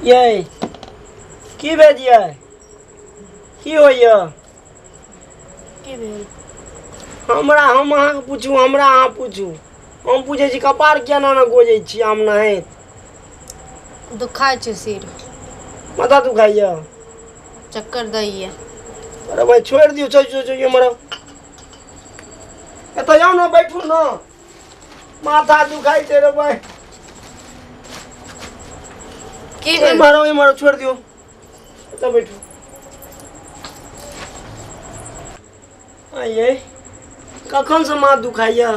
ये की भेजिए की होइए हमरा हम अहाँ पूछू हमरा अहाँ पूछू हम पूछे छी कपार किया ना गोजे छी हम नहीं दुखाय छे सिर माथा दुखाइए चक्कर दैये। अरे भाई छोड़ दियो चाहिए मरा एत जाओ ना बैठू ना माथा दुखाई छे रे भाई की मारो छोड़ दियो एत बैठू आइए कखन से माथ दुखाइए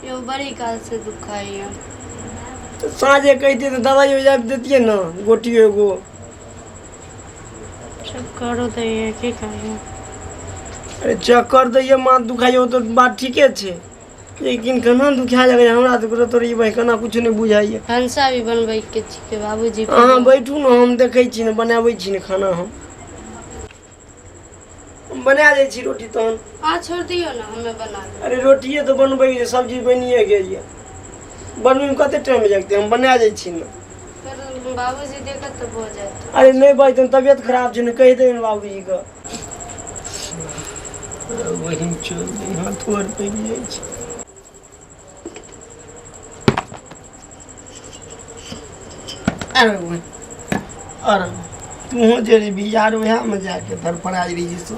यो बड़ी काल से दुखाइए। तो साँझे कहते तो दवाई हो जाए देती ना गोटी एगो चक्कर दैये की कहिए। अरे चक्कर दैये माथ दुखाइए तो बात ठीके छे लेकिन केना दुखा लगे हमरा तो तोरी भाई केना कुछ नहीं बुझाइए। हंसा भी बनबै के छिके बाबूजी। हाँ बैठू ना हम देखे छी ना बनाबै छी ना खाना हम बना दे छी रोटी तहन। हाँ छोड़ दियो ना हमें बना दे। अरे रोटिए तो बनबै सब्जी बनिए गेलिए बनबै में कते टाइम लगते हम बना दे छी ना। फिर बाबूजी देखत तो हो जात। अरे नहीं भाई तुम तबियत खराब छे ना कह दे बाबूजी का वही चल हाथ और पे जाए छी। अरे तू जे बिजार वह में जाके धरफड़ाई रही सो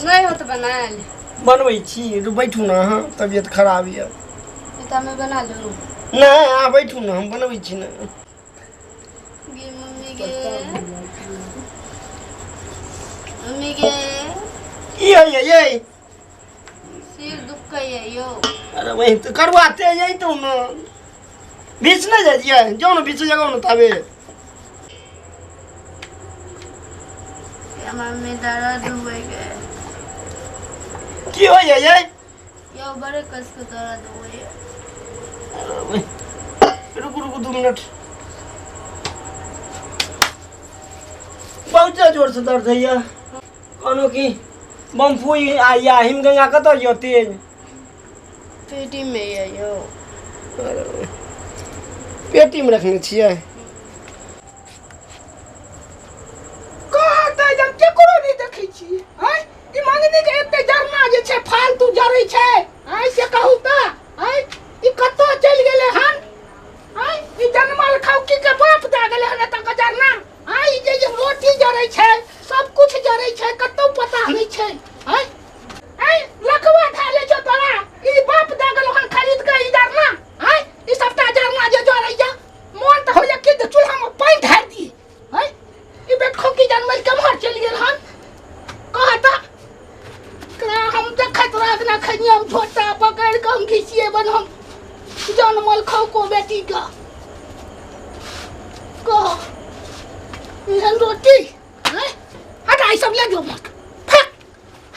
नहीं हो तो बना ले बनबै छी बैठू ना हाँ तबियत खराब है तो मैं बना लूँ। नहीं हाँ बैठू ना हम बनबै छी ना। गे मम्मी गे मम्मी गे की है ये सिर दुखाइए यो। अरे वही तो करवाते यही तो ना बीच न जाइए जाओ ना बीच जगह ना तबे मम्मी दर्द हुए गए की हो ये यो बड़े कस के दर्द हुए। रुको 2 मिनट बहुत जोर से दर्द है ये कोनो की बमफुई या हिमगंगा कत यो तेज पेटी में ये यो पेटी में रखने छिए कहत जब केकरो नहीं देखै छी हैं ई मांगनी के एते जरना जे छै फालतू जरै छै हैं से कहू त हैं ई कतो चल गेले हन हैं ई जनमल खौकी के बाप द गेले हन त जरना हैं ई जे रोटी जरै छै सब कुछ जरै छै कतो पता नहीं छै हैं हैं लखवा ढाले जो तोरा ई बाप द गेलो हन खरीद के ई जरना हैं ई सबटा जरना जे जरै जा मोन त होय कि चूल्हा में पानी ढार दी हैं ई बेट खोकी जनमल केम्हर चल गेल हन कहता हम देखत रखना खनिया हम झोटा पकड़ के हम घिसिए बन हम जनमल खौको बेटी का कह इहन रोटी हैं हटा ई सब ले जो मत फेंक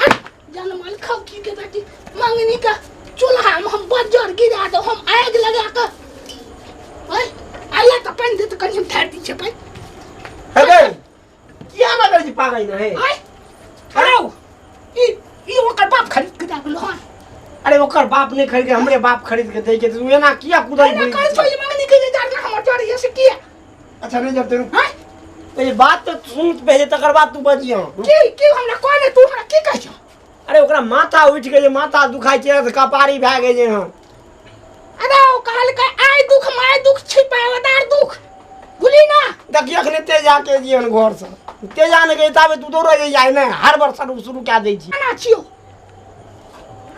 हट जनमल खौकी के बेटी मंगनी का चूल्हा में हम बजर गिरा दो हम आग लगा के हैं अल्लाह तो पानी दे तो कहीं हम ठार दी छे पानी अरे किया मगर जी पागल न है अरे ई ओकर बाप खरीद के दे गेलो हन। अरे ओकर बाप नहीं खरीद के हमरे बाप खरीद के दे के तू एना किया कुदाई ना कर तो ये मांगनी के जाना हमर चोरी से किया। अच्छा नहीं जब तेरू हैं तो ये बात तो सुन पहले तकर बाद तू बजियो की हमरा कोने तू हमरा की कहछ। अरे ओकरा माथा उठ गए माथा दुखाई छे त कपारी भए गए जे हां। अरे ओ कहल के आय दुख माय दुख छिपावदार दुख भूली ना देखिए अखने तेजा के जियन घर से तेजा ने गई ताबे तू दौड़ जाए ना हर बार शुरू क्या दे छी ना छियो।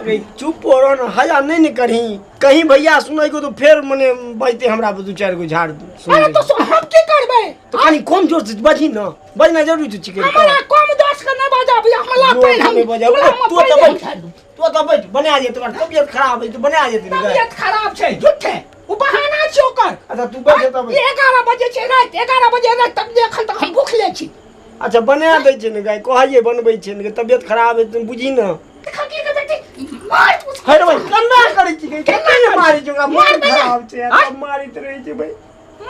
अरे चुप रहो ना हया नहीं न करही कहीं भैया सुनै को तो फिर मने बजते हमरा पे 2-4 गो झाड़ दू। अरे तो हम की करबे तो कनी कम जोर से बजी ना बजना जरूरी छै के हमरा कम दोस्त के ना बजा भैया हमरा चला जोर पहन से हम नहीं बजाओ। चूल्हा में तू पहन तो हम बैठ। खालू। तो बैठ बना जे तुम्हार तबियत खराब है तो बना जे तनी गाय। तबियत खराब छै झूठे वो बहाना छै ओकर। अच्छा तू बैठ तो बैठ। 11 बजे छै रात 11 बजे रात तक जे एखन तक हम भूखले छी। अच्छा बना दै छै ने गाय कहइए बनबै छै ने तबियत खराब है तुम बुझी ना। खकी के बेटी मार उसको। हेर भाई कन्ना करै छी गाय केना मारै छौगा मार मन बे। खराब छै हाँ? सब मारित रहै छै भाई।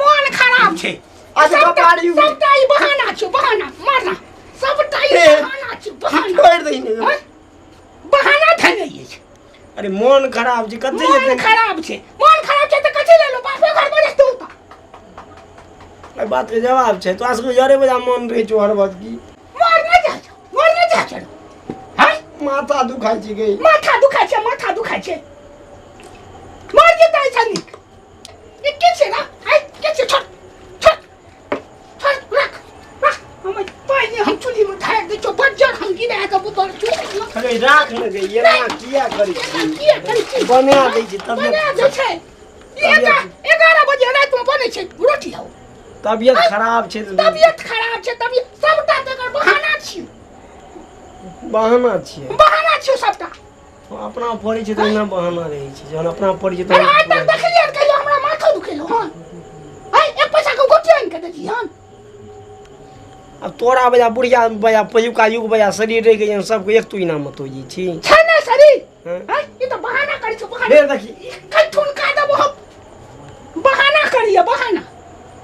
मन खराब छै। अच्छा कपाड़ी सबटा ई बहाना छै बहाना मारना सबटा ई ए, बहाना छै बहाना। छोड़ दही ने हाँ? बहाना धने छै। अरे मन खराब छै कते मन जेतै खराब छै त कथि ले लो बापे घर में रहतौ त। भाई बात के जवाब छै तो आसको जरे बजा मन रहै छौ हर बात की। मर न जा चलो। हां माथा दुखाइ छै गई। माथा दुखाइ छै मर जेतै छनी। ई के छै ना हाय के छै छोड़ रख हम पानी हम चूल्ही में धार दे छो बज्जर हम गिरा के बुतल चूल्ही में। अरे राख न गई ये ना किया करै किया करै छी? छी बना दै छै बना तबियत दे छै। ई 11 बजे रात में बने छै रोटी आओ। तबियत खराब छै तबियत खराब छै तबियत सबटा तकर बहाना छी। बहाना छियै सबटा। अपना पड़ै छै तऽ ना बहाना रहै छै जहन अपना पड़ै छै तऽ आज तक देखलियै कहियो हमरा माथा दुखेलो हन। हाय एक पैसा के गोटी आनि के देली हन। अब तोरा बजा बुढ़िया बजा पहिलुका युग बजा शरीर रहि गई सबके एक तू इनाम तो जी छी। छै ने शरीर। हाँ? हाय ई तो बहाना करै छै बहाना। फेर देखी कठुन का देबो हम बहाना करिए बहाना।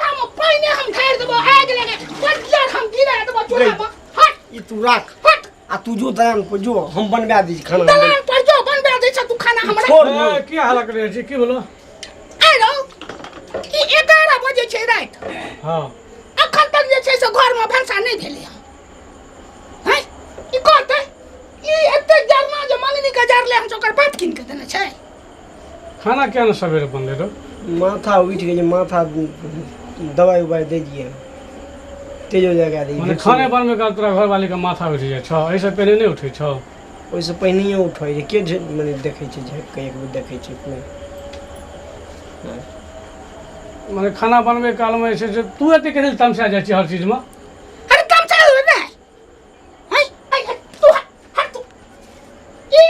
हम पानी हम ढार देबो आग लगे बज्जर हम गिरा देबो चूल्हा पर। हट ई तू राख हट आ तू जो दयान पर जो हम बनवा दी खाना दलान पर जो बनबे दै छ तू खाना हमरा। छोड़ ए, की हाल करे छी की बोलो आरो ई 11 बजे छै रात। हां अखन तक जे छै से घर में भंसा नहीं भेलै हैं। ई कहते ई एते जरना जे मंगनी के जरले हम ओकर बाप किन के देने छै। खाना क्या ना सवेरे बनले रो माथा उठ गई माथा दवाई उवाई दे दिए तेजो जगा दी माने खाने बनबे का तोरा घर वाली का माथा उठ जाय छ ऐसे पहले नहीं उठे छ। ओइसे पहिनहिए उठै के माने देखै छै झक के एक बेर देखै छै कोई माने खाना बनबे काल में ऐसे तू एते के तमसा जाय छी हर चीज में। अरे कम चल ने हाय हाय तू हट तू ई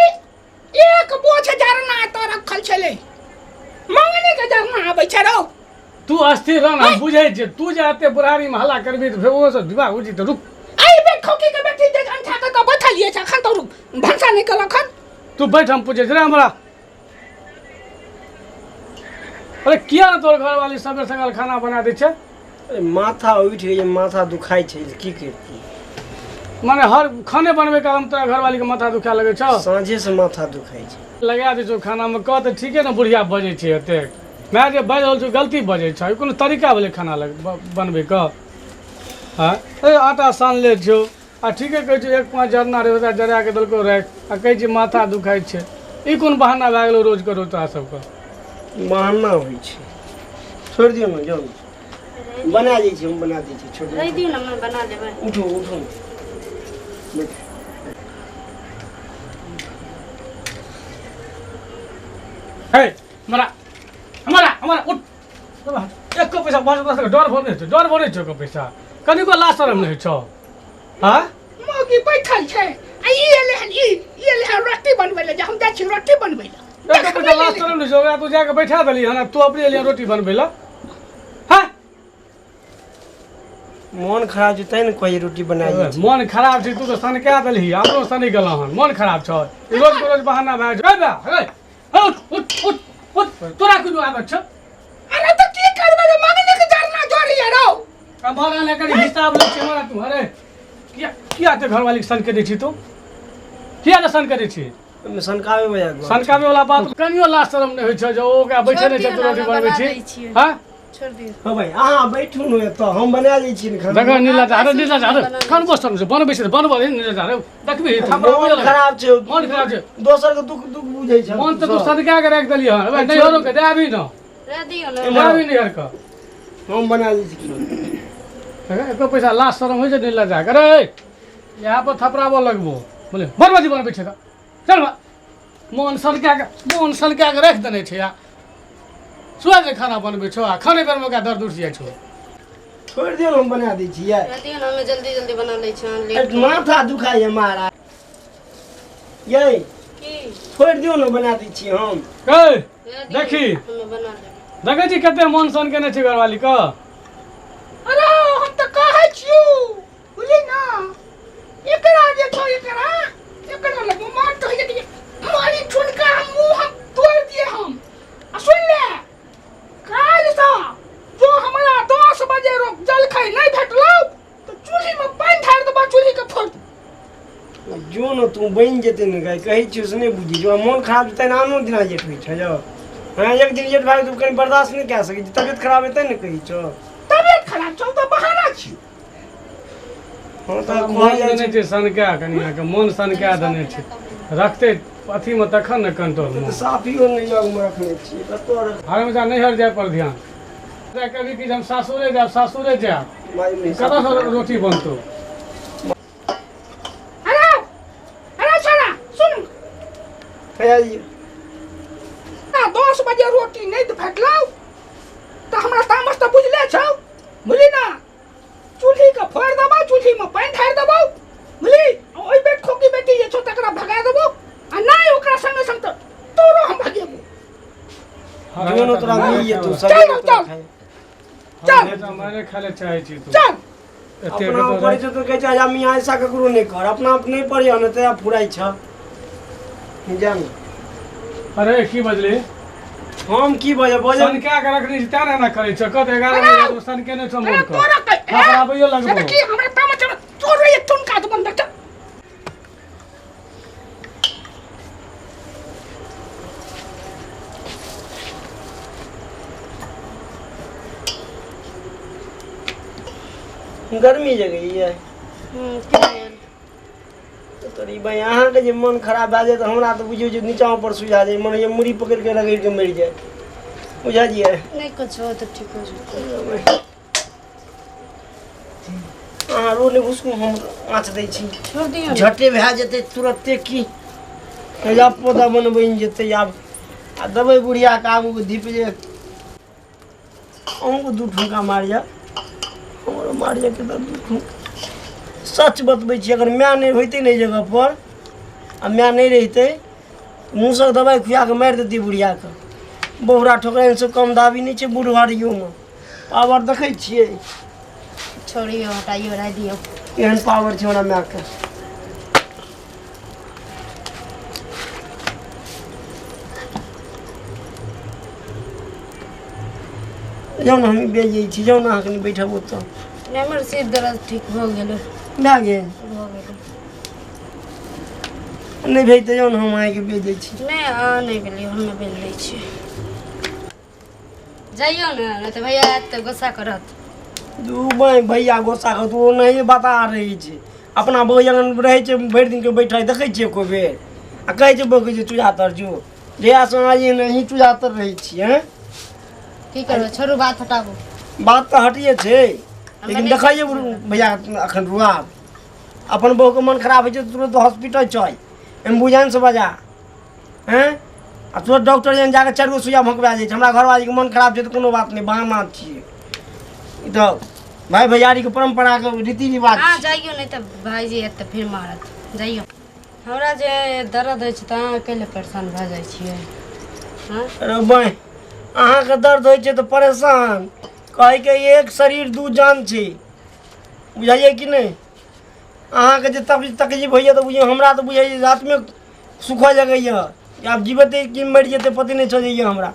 एक बोझ जरना तो रखल छले मंगनी के जरना आबै छै रो। तू अस्थिर रह ना बुझे छ तू जाते बुढ़ारी में हल्ला करबी तो वो से विवाह हो जी तो रुक। आई बे खोकी के बेटी जे अंठा के तो बैठलिए छ अखन तो रुक भंसा निकल अखन। तू बैठ हम पूछे रे हमरा। अरे किया ना तोर घर वाली सवेरे सकाल खाना बना दे छ। अरे माथा उठ गई माथा दुखाई छै की करती माने हर खाने बनबे काल में तोरा घर वाली के माथा दुखा लगे छ। साँझे से माथा दुखाई छै लगा दे छो खाना में कह तो ठीके ना बुढ़िया बजे छे एते मैं जे बाज रहल छो गलती बजे छ कोनो तरीका भेले खाना बनबे का। हां ए आटा सान ले छो आ ठीके कहै छो एक पांच जरना रे ओता जरा के दलको राख आ कहै छी माथा दुखाई छे ई कोन बहाना भए गेलो रोज करो तोरा सबके। बहाना होइ छै छोड़ दियो ना जाओ बना दै छी हम बना दै छी छोड़ रह दियो ना मैं बना देबै। उठो उठो बैठ हे हमारा उठ एक को पैसा बस डर बने छो को पैसा कनी को लाज शरम नहीं छो। हां मोगी बैठल छै आ ई एले हन रोटी बनबै ले जे हम जाइ छी रोटी बनबै ले। एक को पैसा लाज शरम नहीं छो तू जाके बैठा देली हन तू अपने लिए रोटी बनबे ला। हां मन खराब छै तै ने कोई रोटी बना दै छी मन खराब छै तू तो सनका देलही हमरो सनी गेल हन मन खराब छ रोज को रोज बहाना भए जा हे उठ तोरा कुनु आबत छ। अरे तो की करबे रे मंगनी के जरना जोड़िए रो। हमारा लेकर हिसाब ले हमारा तू अरे क्या ते घर वाली सन के दै छी तू किया ना सन करे छी सनकावे बजा सनकावे वाला बात कनियो लाज शरम नहीं होइ छ जो ओकरा बैठे नहीं छ तू रोटी बनबै छी। हां छोड़ दियो। हां भाई अहाँ बैठू न त हम बना दै छी खाना देखो नीला जा खान बस से बनबै छै बनबै नीला जा देखबी थापरा मन खराब छै मन खराब छै दोसर के दुख दुख बुझै छै मन तो तू सदका के रख देली हन नहीं होरो के देबी न रह दियो ना। देबी नहीं हर का हम बना दै छी एको पैसा लाज शरम होइ छै नीला जा करे यहाँ पर थपराबो लगबो बोले बनबाजी बनबै छै त चल मन सनका के रख देने छै या स्वाद खाना बनबै छौ आ खाने बेर में का दर्द उठ जाइ छौ। छोड़ दियो हम बना दै छी यार रह दियो ना मैं जल्दी बना लै छी लेट माथा दुखाई है हमारा ये की छोड़ दियो ना, बना दै छी हम। कहे दे दियौ, देखी हमे बना लेबै। देखे छी कते मन सन केने छै घरवाली का। अरे हम तो कहै छियो बुझली ना, एकरा जे छौ एकरा लगे मार तो है कि हमारी ठुनका मुंह हम तोड़ दिए हम। आ सुन ले, काल सा जो हमरा 10 बजे रो जलखै नहीं भेटलौ तो चूल्ही में पानी ढार देबा, चूल्ही के फोड़। जो न तू बन जेते न गाय, कहै छियो से नहीं बुझी। जो मन खराब हेतै ना, आनो दिना जेठ होइ छै। जो हाँ एक दिन जेठ भाई तू कहीं बर्दाश्त नहीं कए सकै छी, तबियत खराब हेतै न कहै छौ। तबियत खराब छौ तो बहाना छियो। हाँ तो मन कहै जाइ देने छै छै सनका कनिया के, मन सनका देने छै। रखते अथी में तखन न कंट्रोल में। साफियो नहीं लग में रखने छी, कतो रख हर में नैहर जाय पर ध्यान। कभी कि हम सासुरे जायब माई नहीं कतऽ से रोटी बनतौ। अरे साला सुन कहिया जी ना, 10 बजे रोटी नहीं भेटलौ तो हमरा तामस तो बुझले छौ, बुझली ना। चूल्ही के फोड़ देबो, चूल्ही में पानी ढार देबो, बुझली। ओइ बेट खोकी बेटी जे छौ तकरा भगा देबो, आ नहीं ओकरा संगे संग तो तोरो हम भगेबो। जो न तोरा नहीं ये तू सब चल, चल। चल मैंने खाले चाहे छी तू चल एते अपना कतौ ऊपर छै तो कहै छै हम यहाँ ऐसा ककरो नहीं कर, अपना अपने पर न ते फुराई छ जान। अरे की बजली हम की बजे सन क्या के रखनी छै तेने ना करै छ। कत 11 बजे तो सन केने छ मोन कर तोरा खराबैयो लगबो। की हमरा तामस चल तोरो ये ठुनका तो बंद कर। गर्मी जगह है की भेल? तोरी भाई अहाँ के जे मन खराब भए जाए तो हमरा तो बुझियो जे नीचा ऊपर सुझा जाए, मन ये मुड़ी पकड़ के रगड़ के मर जाए, बुझा दिए। नहीं कुछ हो तो ठीक हो जेतै। अहाँ रो ने उसको हम आँच दै छी, छोड़ दियौ ने। झटे भए जेतै तुरते की या पौधा बन बनि जेतै। आब आ दबै बुढ़िया के आगू के धीप जे अहूँके 2 ठुमका मारिया, हमरो मारिया के 2 ठुमका। सच बतबै छी, अगर माय नहीं होइतै ने जगह पर, आ माय नहीं रहितै, मूसक दवाई खुआ के मारि देती बुढ़िया के। बहुरा ठोकराइन से कम दाबी नहीं छै बुढ़वारियो में। पावर देखै छियै, छोड़ियो हटाइयो रह दियो। केहन पावर छै हमरा माय के। जाउ ने हम बेच जाइ छी, जाउ ने अहाँ कनि बैठब ओतऽ। नहीं हमर सिर दर्द ठीक भ गेलै। भए गेल भ गेलै। नहीं भेज तऽ जाउ ने हम अहाँके बेच दै छी। नहीं आ नहीं भेलियो, हमे बेच दै छी। जाइयो ने, नहीं तो भैया आयत तो गुस्सा करत। दू भाई भैया गोस्सा के तू नहीं बता रही छै। अपना भोजन रहै छै भरि दिन के बैठल, देखै छियै एको बेर आ कहै छै बकै छै चूजा तर जो जहिया से आज नहीं चूजा तर रहै छियै। हैं की करबै, छोड़ू बात हटाबू। बात तऽ हटिए छै, लेकिन देखैए भैया अखन रुआब अपन बहुके मन खराब होइ छै तऽ तुरंत हॉस्पिटल चल, एम्बुलेंस बजा। हैं आ तुरंत डॉक्टर जन जाके 4 गो सुइया भोंकबा जाइ छै। हमरा घरवाली के मन खराब छै तऽ कोनो बात नहीं, बहाना छियै ई तऽ भाई भैयारी के परंपरा के रीति रिवाज हाँ छै। जाइयो, नहीं तो भाईजी आयत तो फिर मारत। जाइयो। हमरा जे दर्द होइ छै तऽ अहाँ अकेले परेशान भए जाइ छियै। हाँ अरे भाई अहाँके दर्द होइ छै तऽ परेशान, कहै के एक शरीर 2 जान छै, बुझाइए कि नहीं। अहाँके जे तकलीफ होइए तऽ बुझियौ, हमरा तऽ बुझाइए रात में सुखऽ लगैए कि आब जीवते कि मरि जेतै पते नहीं चलैए हमरा।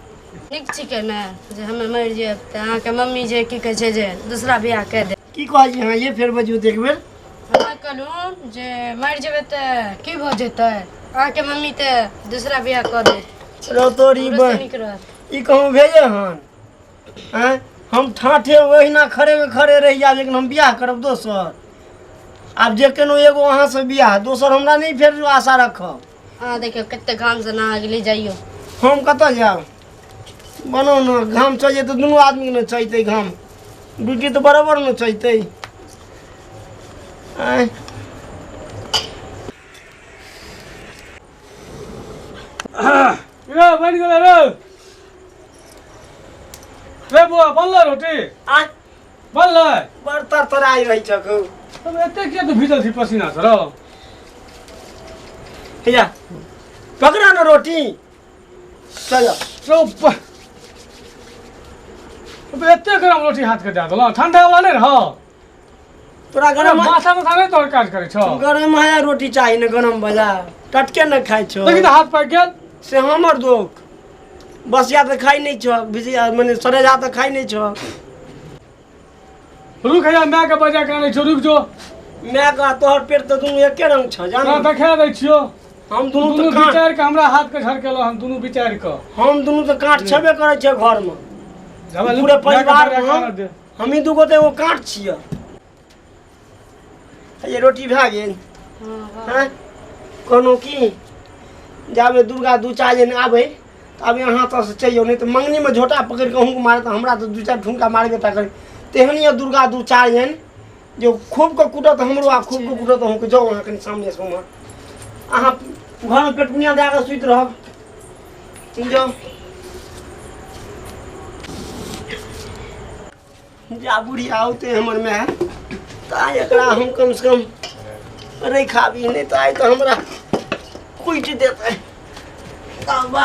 नीक छिकै ने जे हमे मरि जायब तऽ अहाँके मम्मी जे की कहै छै जे दूसरा बियाह कऽ दे। की कहै छी अहाँ, ये फेर बजियौ तऽ एक बेर। हमे कहलहुँ जे मरि जेबै तऽ की भऽ जेतै, अहाँके मम्मी तऽ दूसरा बियाह कऽ देत। रो तोरी हमरो से नीक रहत। ई कहूँ भेजे हन हैं, हम ठाठे ओहिना खड़े में खड़े रहि जाब, लेकिन हम बियाह करब दोसर। आब जे केनो एगो अहाँ से बियाह, दोसर हमरा नहीं फेर आशा रखब। अहाँ देखियौ कते घाम से नहा गेली, जाइयो। हम कतऽ जाब, बनो न घाम चाहिए तो दुनू आदमी ने चाहिए घाम, ड्यूटी तो बराबर न चाहिए। रे बन गेलै रे। रे बुआ बनलै रोटी आ बनलै। बड़ तरतराई रही छकौ। तब एते किया तू भीजल छी पसीना से रो। हैया पकड़ा ना रोटी चलो चुप एते गरम रोटी हाथ के दे देलहुँ ठंडा वाला नहीं रह तोरा गरम माथा माथा नहीं तोहर काज करे छो गरम है रोटी चाहिए ना गरम बजा टटके न खाई छो लेकिन हाथ पाक गेल से हमर दोख बस या तो खाई नहीं छो बिजी मैंने सरे जा तो खाई नहीं छो रुक जा मैं के बजा के नहीं छो रुक जो मैं का तोहर पेट तो दुनू एके रंग छ तोरा जान देखा दै छियो हम दुनू दुनू तो काट विचार के हमरा हाथ के झरकेलो हम दुनू विचार के हम दुनू तो काट छबे करे छे घर में जब पूरे परिवार में हम ही दुगो तो एगो काट छिए ये रोटी भए गेल हैं कोनो की जाबे दुर्गा दू चार जन आबे तब यहाँ तो से चाहिए नहीं तो मंगनी में झोटा पकड़ के हूँ मारे तो हमरा तो दू चार ठुमका मार बेटा करे तेहनी दुर्गा दू चार जन जो खूब को कूटत हमरो आ खूब को कूटत हूँ जाओ अहाँ कनि सामने से अहाँ घर में पेटुनिया दे के सुत रहब जाओ जा बुढ़िया आउते हमर में ताई एकरा हम कम से कम नहीं खाबी नहीं ताई तो हमरा कुछ देते तब